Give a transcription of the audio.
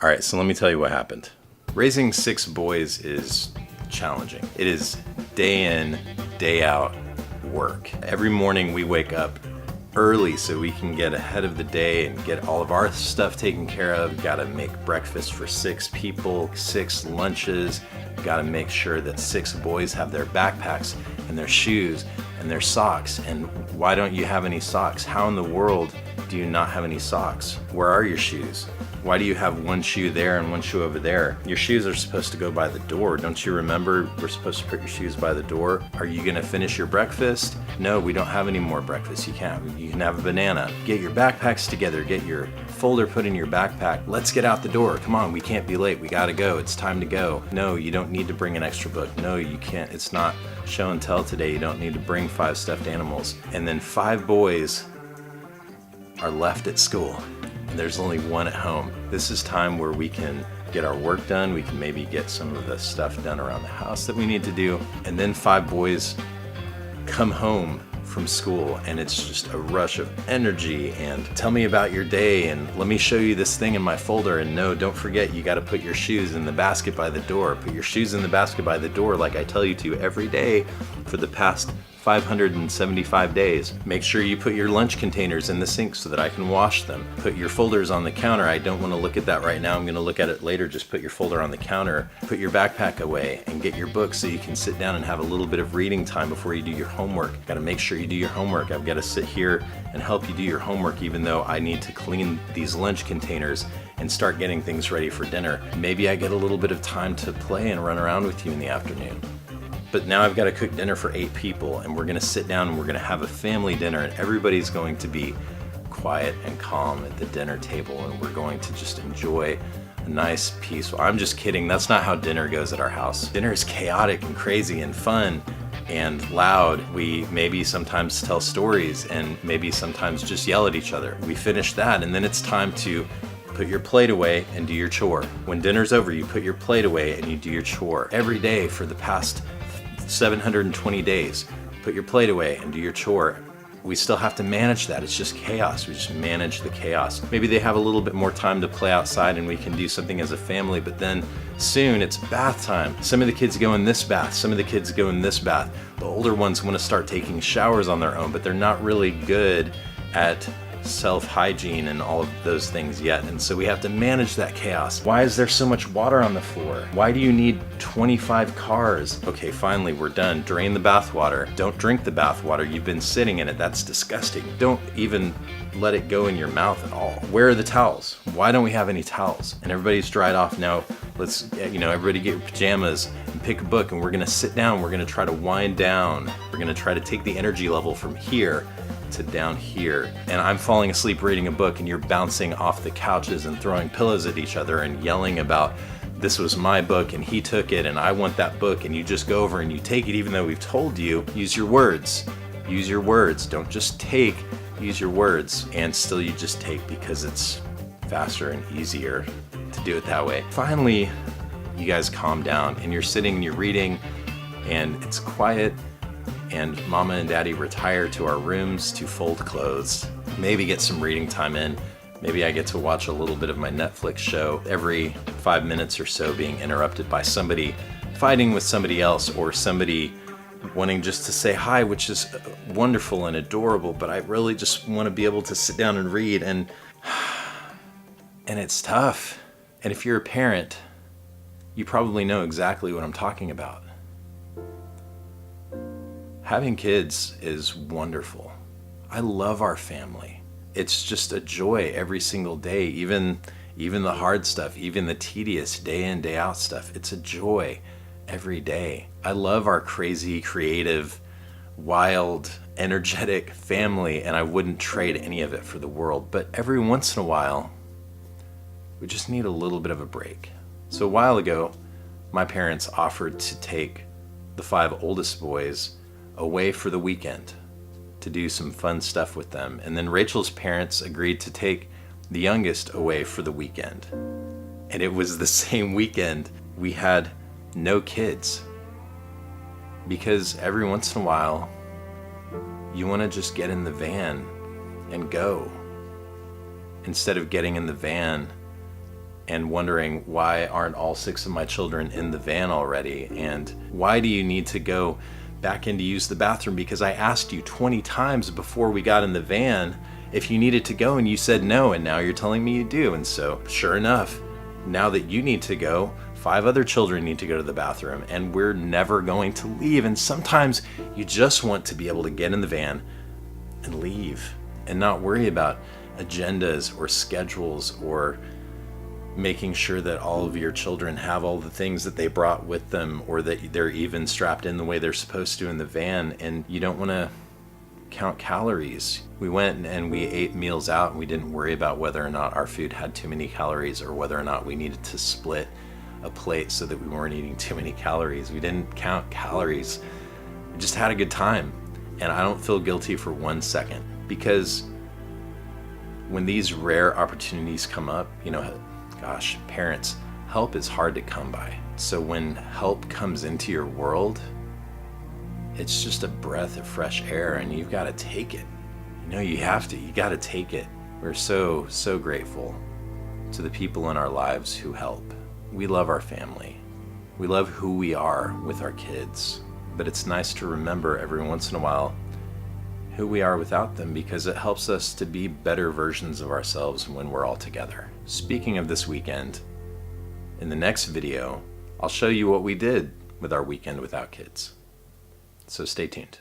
All right, so let me tell you what happened. Raising 6 boys is challenging. It is day in, day out work. Every morning we wake up early so we can get ahead of the day and get all of our stuff taken care of. Got to make breakfast for 6 people, 6 lunches. Got to make sure that 6 boys have their backpacks and their shoes and their socks. And why don't you have any socks? How in the world do you not have any socks? Where are your shoes? Why do you have one shoe there and one shoe over there? Your shoes are supposed to go by the door. Don't you remember we're supposed to put your shoes by the door? Are you gonna finish your breakfast? No, we don't have any more breakfast. You can't. You can have a banana. Get your backpacks together. Get your folder put in your backpack. Let's get out the door. Come on, we can't be late. We gotta go. It's time to go. No, you don't need to bring an extra book. No, you can't. It's not show and tell today. You don't need to bring 5 stuffed animals. And then 5 boys are left at school. There's only 1 at home. This is time where we can get our work done. We can maybe get some of the stuff done around the house that we need to do. And then 5 boys come home from school and it's just a rush of energy and tell me about your day and let me show you this thing in my folder. And no, don't forget, you got to put your shoes in the basket by the door. Put your shoes in the basket by the door like I tell you to every day for the past 575 days. Make sure you put your lunch containers in the sink so that I can wash them. Put your folders on the counter. I don't want to look at that right now. I'm going to look at it later. Just put your folder on the counter. Put your backpack away and get your book so you can sit down and have a little bit of reading time before you do your homework. Got to make sure you do your homework. I've got to sit here and help you do your homework even though I need to clean these lunch containers and start getting things ready for dinner. Maybe I get a little bit of time to play and run around with you in the afternoon. But now I've got to cook dinner for 8 people and we're going to sit down and we're going to have a family dinner and everybody's going to be quiet and calm at the dinner table and we're going to just enjoy a nice peaceful. I'm just kidding. That's not how dinner goes at our house. Dinner is chaotic and crazy and fun and loud. We maybe sometimes tell stories and maybe sometimes just yell at each other. We finish that and then it's time to put your plate away and do your chore. When dinner's over, you put your plate away and you do your chore. Every day for the past 720 days, put your plate away and do your chore. We still have to manage that. It's just chaos. We just manage the chaos. Maybe they have a little bit more time to play outside and we can do something as a family, but then soon it's bath time. Some of the kids go in this bath, some of the kids go in this bath. The older ones want to start taking showers on their own, but they're not really good at self-hygiene and all of those things yet, and so we have to manage that chaos. Why is there so much water on the floor? Why do you need 25 cars? Okay, finally we're done. Drain the bath water. Don't drink the bath water. You've been sitting in it. That's disgusting. Don't even let it go in your mouth at all. Where are the towels? Why don't we have any towels? And everybody's dried off now. Let's, everybody get your pajamas and pick a book and we're gonna sit down. We're gonna try to wind down. We're gonna try to take the energy level from here to down here. And I'm falling asleep reading a book and you're bouncing off the couches and throwing pillows at each other and yelling about this was my book and he took it and I want that book, and you just go over and you take it even though we've told you, use your words. Use your words. Don't just take, use your words. And still you just take because it's faster and easier to do it that way. Finally, you guys calm down and you're sitting and you're reading and it's quiet and mama and daddy retire to our rooms to fold clothes, maybe get some reading time in. Maybe I get to watch a little bit of my Netflix show every 5 minutes or so, being interrupted by somebody fighting with somebody else or somebody wanting just to say hi, which is wonderful and adorable, but I really just want to be able to sit down and read, and it's tough. And if you're a parent, you probably know exactly what I'm talking about. Having kids is wonderful. I love our family. It's just a joy every single day, even the hard stuff, even the tedious day in, day out stuff. It's a joy every day. I love our crazy, creative, wild, energetic family, and I wouldn't trade any of it for the world. But every once in a while, we just need a little bit of a break. So a while ago, my parents offered to take the 5 oldest boys away for the weekend to do some fun stuff with them. And then Rachel's parents agreed to take the youngest away for the weekend. And it was the same weekend we had no kids. Because every once in a while, you want to just get in the van and go. Instead of getting in the van and wondering, why aren't all 6 of my children in the van already? And why do you need to go back in to use the bathroom? Because I asked you 20 times before we got in the van if you needed to go, and you said no, and now you're telling me you do. And so, sure enough, now that you need to go, 5 other children need to go to the bathroom, and we're never going to leave. And sometimes you just want to be able to get in the van and leave and not worry about agendas or schedules or making sure that all of your children have all the things that they brought with them, or that they're even strapped in the way they're supposed to in the van. And you don't want to count calories. We went and we ate meals out, and we didn't worry about whether or not our food had too many calories or whether or not we needed to split a plate so that we weren't eating too many calories. We didn't count calories. We just had a good time. And I don't feel guilty for 1 second, because when these rare opportunities come up, gosh, parents, help is hard to come by. So when help comes into your world, it's just a breath of fresh air, and you've got to take it. You have to. You got to take it. We're so, so grateful to the people in our lives who help. We love our family. We love who we are with our kids. But it's nice to remember every once in a while who we are without them, because it helps us to be better versions of ourselves when we're all together. Speaking of this weekend, in the next video, I'll show you what we did with our weekend without kids. So stay tuned.